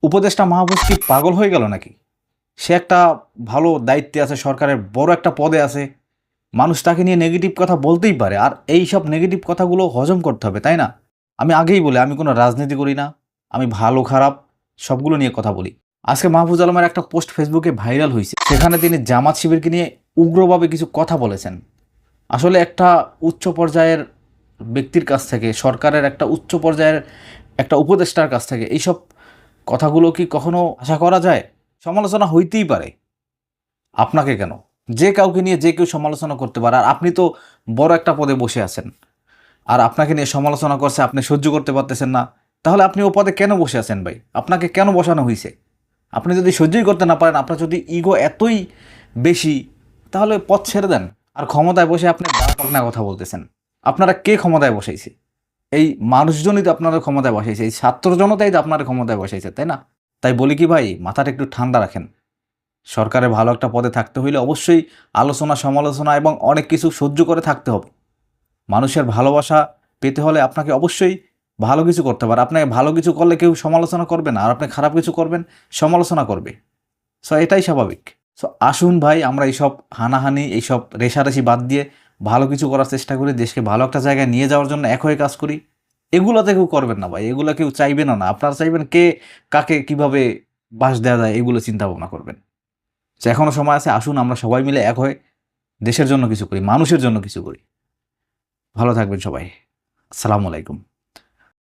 উপদেষ্টা মাহফুজ কি পাগল হয়ে গেল নাকি? সে একটা ভালো দায়িত্বে আছে, সরকারের বড় একটা পদে আছে, মানুষ তাকে নিয়ে নেগেটিভ কথা বলতেই পারে, আর এই সব নেগেটিভ কথাগুলো হজম করতে হবে, তাই না? আমি আগেই বলি, আমি কোনো রাজনীতি করি না, আমি ভালো খারাপ সবগুলো নিয়ে কথা বলি। আজকে মাহফুজ আলমের একটা পোস্ট ফেসবুকে ভাইরাল হয়েছে, সেখানে তিনি জামাত শিবিরকে নিয়ে উগ্রভাবে কিছু কথা বলেছেন। আসলে একটা উচ্চ পর্যায়ের ব্যক্তির কাছ থেকে, সরকারের একটা উচ্চ পর্যায়ের একটা উপদেষ্টার কাছ থেকে এইসব কথাগুলো কি কখনো আশা করা যায়? সমালোচনা হইতেই পারে, আপনাকে কেন, যে কাউকে নিয়ে যে কেউ সমালোচনা করতে পারে। আর আপনি তো বড় একটা পদে বসে আছেন, আর আপনাকে নিয়ে সমালোচনা করছে, আপনি সহ্য করতে পারতেছেন না, তাহলে আপনি ও পদে কেন বসে আছেন ভাই? আপনাকে কেন বসানো হয়েছে? আপনি যদি সহ্যই করতে না পারেন, আপনার যদি ইগো এতই বেশি, তাহলে পথ ছেড়ে দেন। আর ক্ষমতায় বসে আপনি না কথা বলতেছেন। আপনারা কে ক্ষমতায় বসাইছে? এই মানুষজনই তো আপনাদের ক্ষমতায় বসাইছে, এই ছাত্র জনতাই তো আপনার ক্ষমতায় বসাইছে, তাই না? তাই বলি কি ভাই, মাথাটা একটু ঠান্ডা রাখেন। সরকারে ভালো একটা পদে থাকতে হইলে অবশ্যই আলোচনা সমালোচনা এবং অনেক কিছু সহ্য করে থাকতে হবে। মানুষের ভালোবাসা পেতে হলে আপনাকে অবশ্যই ভালো কিছু করতে পারে। আপনাকে ভালো কিছু করলে কেউ সমালোচনা করবে না, আর আপনি খারাপ কিছু করবেন, সমালোচনা করবে। সো এটাই স্বাভাবিক। সো আসুন ভাই, আমরা এইসব হানাহানি, এইসব রেষারেষি বাদ দিয়ে ভালো কিছু করার চেষ্টা করি, দেশকে ভালো একটা জায়গায় নিয়ে যাওয়ার জন্য এক হয়ে কাজ করি। এগুলোতে কেউ করবেন না ভাই, এগুলো কেউ চাইবেনও না। আপনারা চাইবেন কে কাকে কিভাবে বাস দেওয়া যায়, এগুলো চিন্তা ভাবনা করবেন। তো এখনও সময় আছে, আসুন আমরা সবাই মিলে এক হয়ে দেশের জন্য কিছু করি, মানুষের জন্য কিছু করি। ভালো থাকবেন সবাই। আসসালামু আলাইকুম।